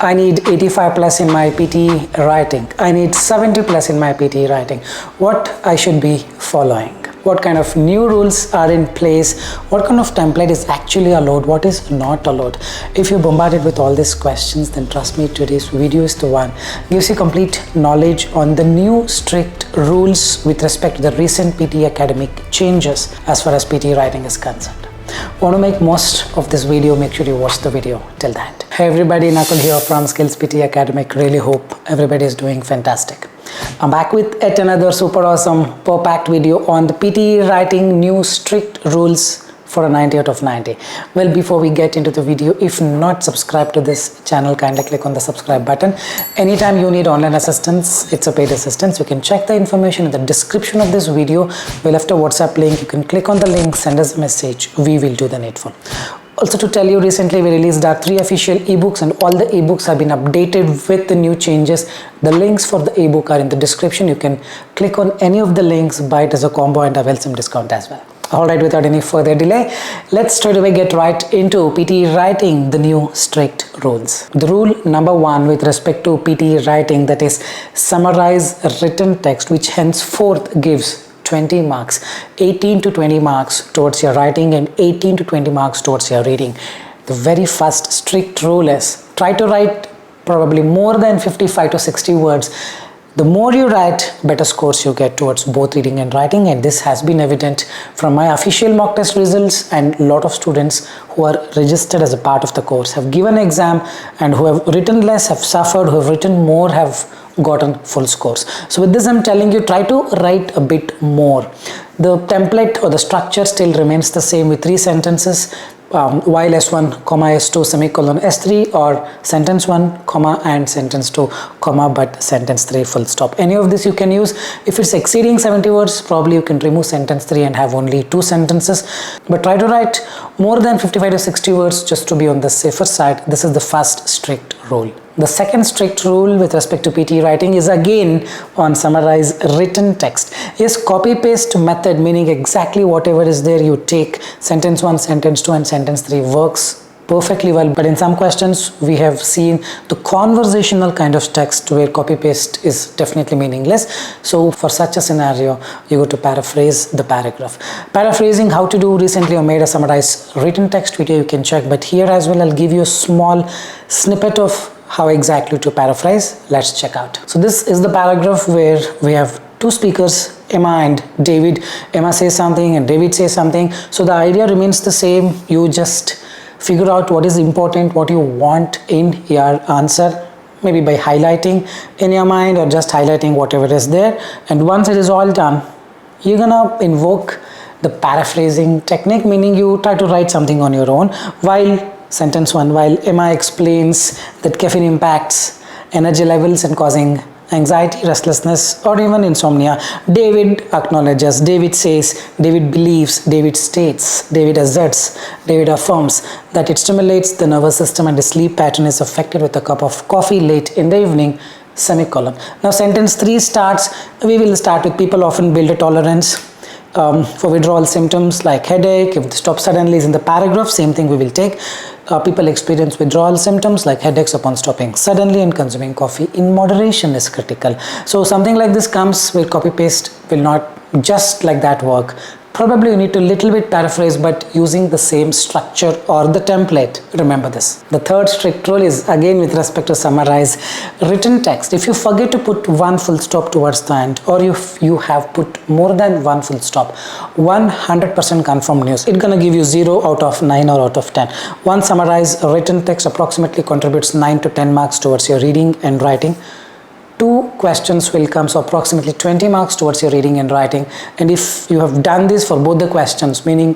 I need 85 plus in my PTE writing. I need 70 plus in my PTE writing. What I should be following? What kind of new rules are in place? What kind of template is actually allowed? What is not allowed? If you're bombarded with all these questions, then trust me, today's video is the one. Gives you complete knowledge on the new strict rules with respect to the recent PTE academic changes as far as PTE writing is concerned. Want to make most of this video, make sure you watch the video till the end. Hey everybody, Nakul here from SKILLS PTE ACADEMIC. Really hope everybody is doing fantastic. I'm back with yet another super awesome packed video on the PTE writing new strict rules for a 90 out of 90. Well, before we get into the video, if not subscribed to this channel, kindly click on the subscribe button. Anytime you need online assistance, it's a paid assistance. You can check the information in the description of this video. We left a WhatsApp link. You can click on the link, send us a message. We will do the needful. Also to tell you, recently we released our 3 official ebooks and all the ebooks have been updated with the new changes. The links for the ebook are in the description. You can click on any of the links, buy it as a combo and avail some discount as well. Alright, without any further delay, let's straight away get right into PTE writing, the new strict rules. The rule number 1 with respect to PTE writing, that is summarize written text, which henceforth gives 20 marks, 18 to 20 marks towards your writing and 18 to 20 marks towards your reading. The very first strict rule is try to write probably more than 55 to 60 words. The more you write, better scores you get towards both reading and writing, and this has been evident from my official mock test results, and a lot of students who are registered as a part of the course have given exam and who have written less have suffered, who have written more have gotten full scores. So with this I'm telling you, try to write a bit more. The template or the structure still remains the same with 3 sentences. While S1, comma, S2, semicolon, S3, or sentence 1, comma, and sentence 2, comma, but sentence 3, full stop. Any of this you can use. If it's exceeding 70 words, probably you can remove sentence 3 and have only 2 sentences. But try to write more than 55 to 60 words just to be on the safer side. This is the first strict rule. The second strict rule with respect to PTE writing is again on summarize written text. Yes, copy paste method, meaning exactly whatever is there you take. Sentence 1, sentence 2 and sentence 3 works perfectly well, but in some questions we have seen the conversational kind of text where copy paste is definitely meaningless. So for such a scenario, you go to paraphrase the paragraph. Paraphrasing, how to do, recently I made a summarized written text video, you can check, but here as well I'll give you a small snippet of how exactly to paraphrase. Let's check out. So this is the paragraph where we have 2 speakers, Emma and David. Emma says something and David says something. So the idea remains the same. You just figure out what is important, what you want in your answer, maybe by highlighting in your mind or just highlighting whatever is there. And once it is all done, you're gonna invoke the paraphrasing technique, meaning you try to write something on your own. While sentence 1, while Emma explains that caffeine impacts energy levels and causing anxiety, restlessness, or even insomnia, David acknowledges, David says, David believes, David states, David asserts, David affirms that it stimulates the nervous system and the sleep pattern is affected with a cup of coffee late in the evening, semicolon. Now sentence 3 starts, we will start with people often build a tolerance for withdrawal symptoms like headache. If the stop suddenly is in the paragraph, same thing we will take. People experience withdrawal symptoms like headaches upon stopping suddenly, and consuming coffee in moderation is critical. So something like this comes where copy paste will not just like that work. Probably you need to little bit paraphrase, but using the same structure or the template. Remember this. The third strict rule is again with respect to summarize written text. If you forget to put 1 full stop towards the end, or if you have put more than 1 full stop, 100% confirmed news. It's gonna give you 0 out of 9 or out of 10. One summarize written text approximately contributes 9 to 10 marks towards your reading and writing. 2 questions will come, so approximately 20 marks towards your reading and writing. And if you have done this for both the questions, meaning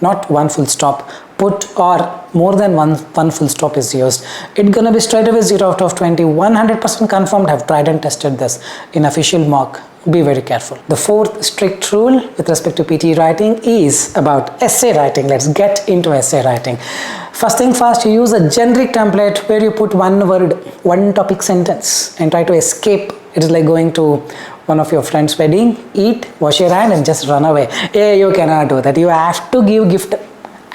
not 1 full stop, put or more than one full stop is used, it's gonna be straight away 0 out of 20, 100% confirmed. Have tried and tested this in official mock. Be very careful. The fourth strict rule with respect to PTE writing is about essay writing. Let's get into essay writing. First thing first, you use a generic template where you put 1 word, 1 topic sentence and try to escape. It is like going to one of your friend's wedding, eat, wash your hand and just run away. Yeah, you cannot do that. You have to give gift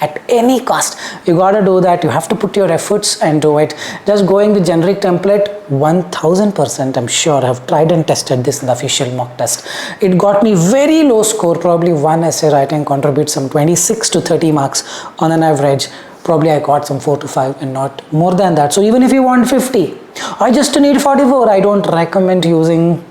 at any cost. You gotta do that. You have to put your efforts and do it. Just going the generic template, 1000%, I'm sure. I've tried and tested this in the official mock test. It got me very low score. Probably one essay writing contributes some 26 to 30 marks on an average. Probably I got some 4 to 5 and not more than that. So even if you want 50, I just need 44. I don't recommend using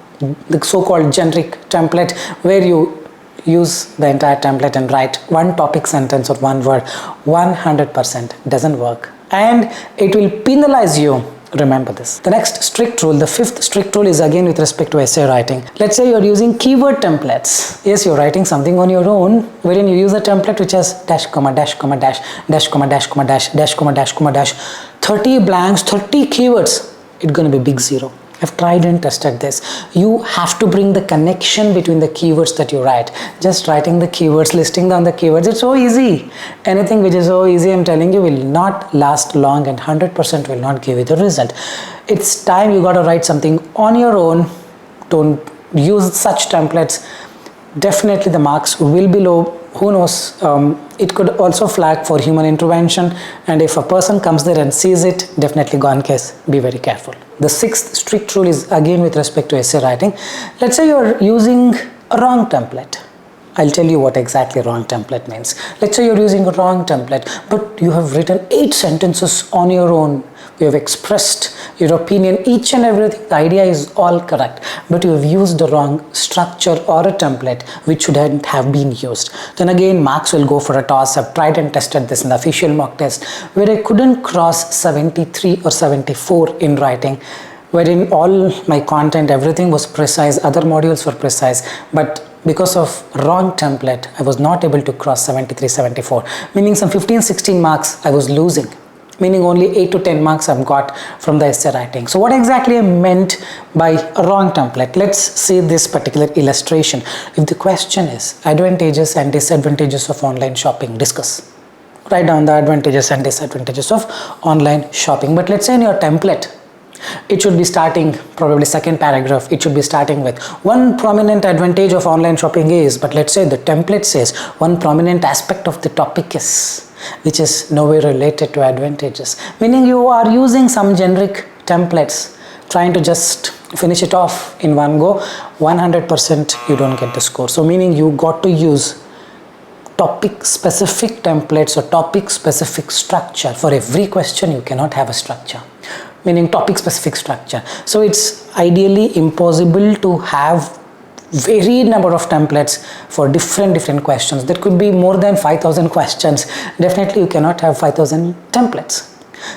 the so-called generic template where you use the entire template and write one topic sentence or one word. 100% doesn't work and it will penalize you. Remember this. The next strict rule, the fifth strict rule, is again with respect to essay writing. Let's say you're using keyword templates. Yes, you're writing something on your own wherein you use a template which has dash comma dash comma dash dash comma dash comma dash dash comma dash comma dash 30 blanks, 30 keywords. It's going to be big zero. I've tried and tested this. You have to bring the connection between the keywords that you write. Just writing the keywords, listing down the keywords, it's so easy. Anything which is so easy, I'm telling you, will not last long and 100% will not give you the result. It's time you got to write something on your own. Don't use such templates. Definitely the marks will be low. Who knows, it could also flag for human intervention, and if a person comes there and sees it, definitely gone case. Be very careful. The sixth strict rule is again with respect to essay writing. Let's say you're using a wrong template. I'll tell you what exactly wrong template means. Let's say you're using a wrong template, but you have written 8 sentences on your own. You have expressed your opinion, each and everything. The idea is all correct, but you have used the wrong structure or a template which shouldn't have been used. Then again, marks will go for a toss. I've tried and tested this in the official mock test where I couldn't cross 73 or 74 in writing, wherein all my content, everything was precise, other modules were precise, but because of wrong template, I was not able to cross 73, 74, meaning some 15, 16 marks I was losing, meaning only 8 to 10 marks I've got from the essay writing. So what exactly I meant by a wrong template? Let's see this particular illustration. If the question is advantages and disadvantages of online shopping, discuss. Write down the advantages and disadvantages of online shopping. But let's say in your template, it should be starting, probably second paragraph, it should be starting with one prominent advantage of online shopping is, but let's say the template says one prominent aspect of the topic is, which is nowhere related to advantages, meaning you are using some generic templates trying to just finish it off in one go. 100% you don't get the score. So meaning you got to use topic specific templates or topic specific structure. For every question you cannot have a structure, meaning topic specific structure. So it's ideally impossible to have varied number of templates for different questions. There could be more than 5,000 questions. Definitely you cannot have 5,000 templates.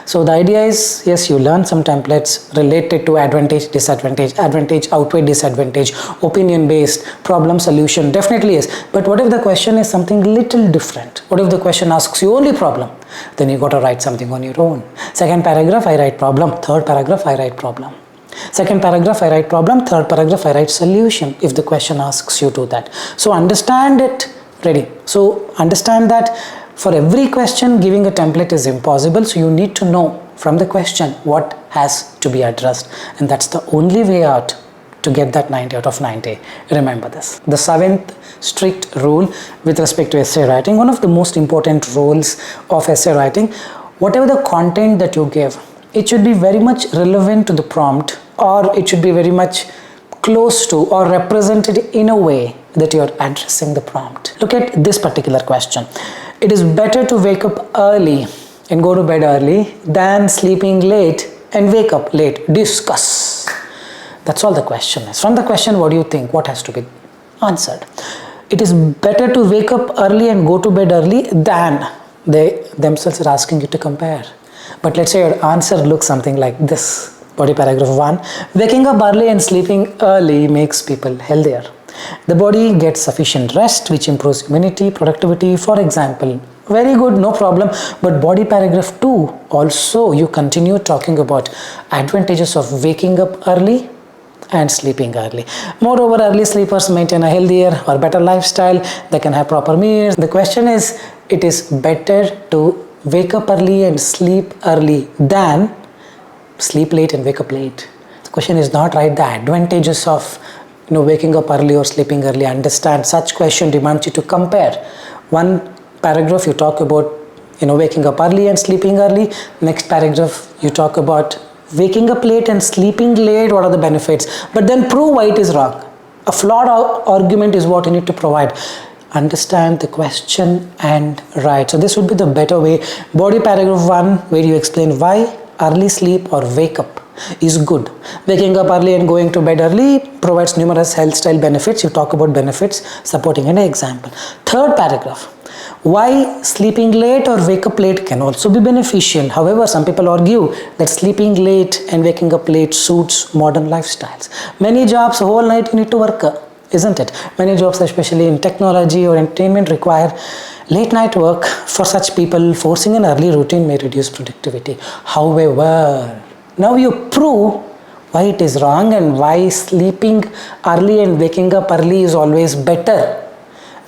So the idea is, yes, you learn some templates related to advantage, disadvantage, advantage, outweigh disadvantage, opinion based, problem solution, definitely is. But what if the question is something little different? What if the question asks you only problem? Then you got to write something on your own. Second paragraph, I write problem. Third paragraph, I write problem. Second paragraph, I write problem. Third paragraph, I write solution if the question asks you to that. So understand it. Ready. So understand that for every question, giving a template is impossible. So you need to know from the question what has to be addressed. And that's the only way out to get that 90 out of 90. Remember this. The seventh strict rule with respect to essay writing, one of the most important rules of essay writing, whatever the content that you give, it should be very much relevant to the prompt, or it should be very much close to or represented in a way that you're addressing the prompt. Look at this particular question. It is better to wake up early and go to bed early than sleeping late and wake up late. Discuss. That's all the question is. From the question, what do you think? What has to be answered? It is better to wake up early and go to bed early than they themselves are asking you to compare. But let's say your answer looks something like this. Body paragraph 1. Waking up early and sleeping early makes people healthier. The body gets sufficient rest, which improves immunity, productivity, for example. Very good, no problem. But body paragraph 2, also you continue talking about advantages of waking up early and sleeping early. Moreover, early sleepers maintain a healthier or better lifestyle. They can have proper meals. The question is, it is better to wake up early and sleep early than sleep late and wake up late. The question is not right the advantages of waking up early or sleeping early. Understand, such question demands you to compare one paragraph you talk about waking up early and sleeping early. Next paragraph you talk about waking up late and sleeping late, what are the benefits, but then prove why it is wrong. A flawed argument is what you need to provide. Understand the question and write. So this would be the better way. Body paragraph 1, where you explain why early sleep or wake up is good. Waking up early and going to bed early provides numerous health style benefits. You talk about benefits supporting an example. Third paragraph, why sleeping late or wake up late can also be beneficial. However, some people argue that sleeping late and waking up late suits modern lifestyles. Many jobs, whole night you need to work, isn't it? Many jobs, especially in technology or entertainment, require late night work. For such people, forcing an early routine may reduce productivity. However, now you prove why it is wrong and why sleeping early and waking up early is always better.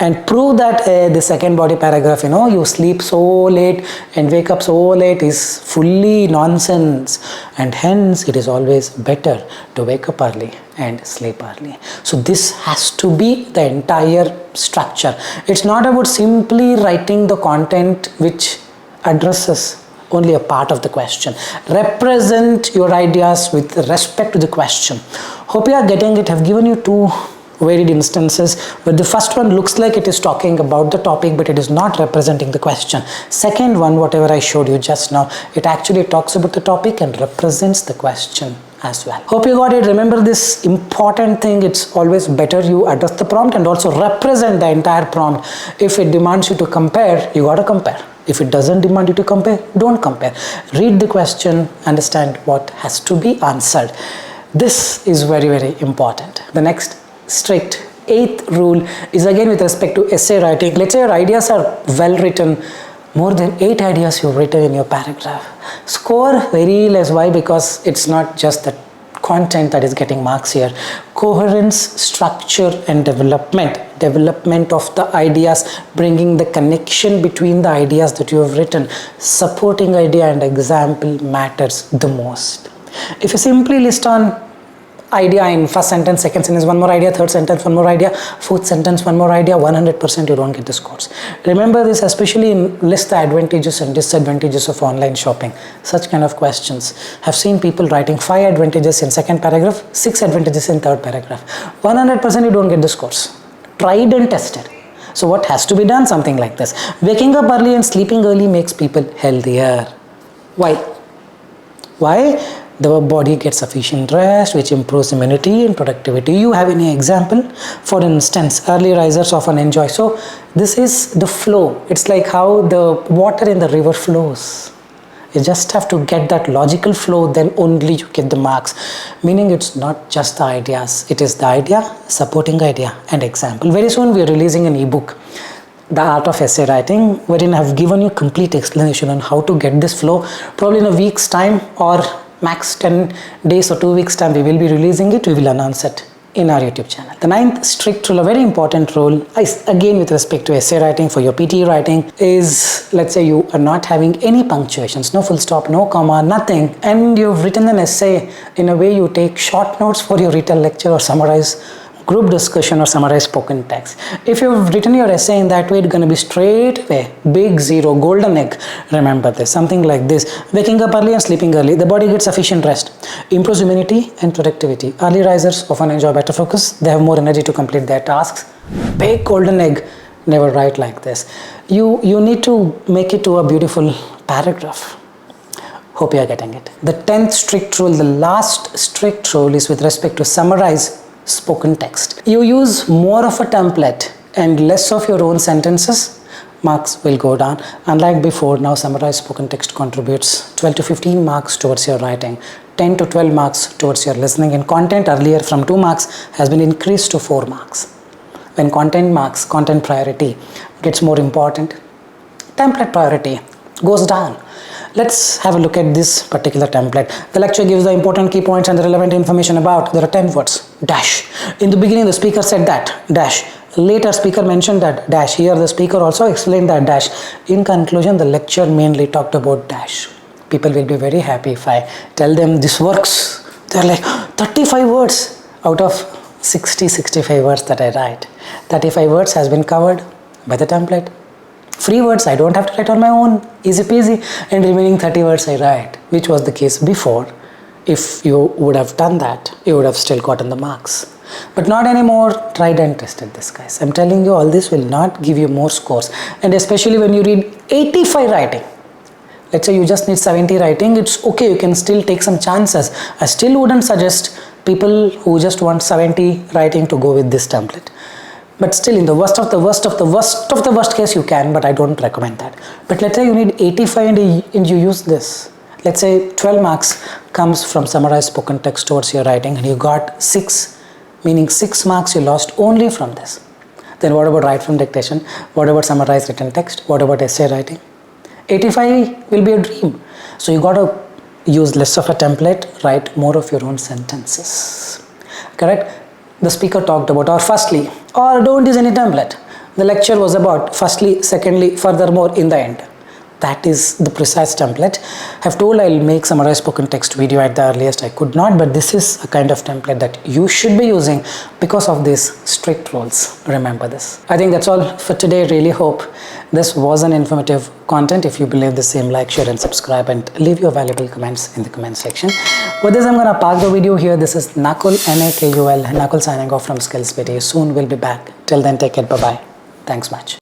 And prove that the second body paragraph, you sleep so late and wake up so late is fully nonsense, and hence it is always better to wake up early and sleep early. So this has to be the entire structure. It's not about simply writing the content which addresses only a part of the question. Represent your ideas with respect to the question. Hope you are getting it. I've given you two varied instances, but the first one looks like it is talking about the topic, but it is not representing the question. Second one, whatever I showed you just now, it actually talks about the topic and represents the question as well. Hope you got it. Remember this important thing, it's always better you address the prompt and also represent the entire prompt. If it demands you to compare, you got to compare. If it doesn't demand you to compare, don't compare. Read the question, understand what has to be answered. This is very, very important. The next strict 8th rule is again with respect to essay writing. Let's say your ideas are well written, more than 8 ideas you've written in your paragraph. Score very less. Why? Because it's not just the content that is getting marks here. Coherence, structure and development of the ideas, bringing the connection between the ideas that you have written, supporting idea and example matters the most. If you simply list on idea in first sentence, second sentence one more idea, third sentence one more idea, fourth sentence one more idea, 100% you don't get the scores. Remember this, especially in list the advantages and disadvantages of online shopping. Such kind of questions. I've seen people writing 5 advantages in second paragraph, 6 advantages in third paragraph. 100% you don't get the scores. Tried and tested. So what has to be done? Something like this. Waking up early and sleeping early makes people healthier. Why? Why? The body gets sufficient rest, which improves immunity and productivity. You have any example? For instance, early risers often enjoy. So this is the flow. It's like how the water in the river flows. You just have to get that logical flow, then only you get the marks. Meaning it's not just the ideas. It is the idea, supporting idea and example. Very soon we are releasing an ebook, The Art of Essay Writing, wherein I have given you complete explanation on how to get this flow. Probably in a week's time or max 10 days or 2 weeks time we will be releasing it. We will announce it in our YouTube channel. The 9th strict rule, a very important rule, is again with respect to essay writing for your PTE writing, is let's say you are not having any punctuations, no full stop, no comma, nothing, and you've written an essay in a way you take short notes for your written lecture or summarize group discussion or summarize spoken text. If you've written your essay in that way, it's going to be straight away big 0, golden egg. Remember this, something like this: waking up early and sleeping early, the body gets sufficient rest, improves immunity and productivity. Early risers often enjoy better focus, they have more energy to complete their tasks. Big golden egg. Never write like this. You need to make it to a beautiful paragraph. Hope you are getting it. The 10th strict rule, the last strict rule, is with respect to summarize spoken text. You use more of a template and less of your own sentences, marks will go down. Unlike before, now summarized spoken text contributes 12 to 15 marks towards your writing, 10 to 12 marks towards your listening, and content earlier from 2 marks has been increased to 4 marks. When content marks, content priority gets more important, template priority goes down. Let's have a look at this particular template. The lecture gives the important key points and the relevant information about. There are 10 words. Dash. In the beginning, the speaker said that. Dash. Later, speaker mentioned that. Dash. Here, the speaker also explained that. Dash. In conclusion, the lecture mainly talked about dash. People will be very happy if I tell them this works. They're like 35 words out of 65 words that I write. 35 words has been covered by the template. Free words I don't have to write on my own, easy peasy, and remaining 30 words I write, which was the case before. If you would have done that, you would have still gotten the marks. But not anymore. Tried and tested this, guys. I'm telling you, all this will not give you more scores, and especially when you read 85 writing. Let's say you just need 70 writing, it's okay, you can still take some chances. I still wouldn't suggest people who just want 70 writing to go with this template. But still, in the worst of the worst case, you can, but I don't recommend that. But let's say you need 85 and you use this. Let's say 12 marks comes from summarized spoken text towards your writing, and you got 6, meaning 6 marks you lost only from this. Then what about write from dictation? What about summarized written text? What about essay writing? 85 will be a dream. So you got to use less of a template, write more of your own sentences. Correct? The speaker talked about, or firstly, or don't use any template. The lecture was about firstly, secondly, furthermore, in the end. That is the precise template. I've told I'll make summarized spoken text video at the earliest. I could not, but this is a kind of template that you should be using because of these strict rules. Remember this. I think that's all for today. Really hope this was an informative content. If you believe the same, like, share and subscribe, and leave your valuable comments in the comment section. With this, I'm going to park the video here. This is Nakul, Nakul, Nakul signing off from SKILLS PTE. Soon we'll be back. Till then, take care. Bye-bye. Thanks much.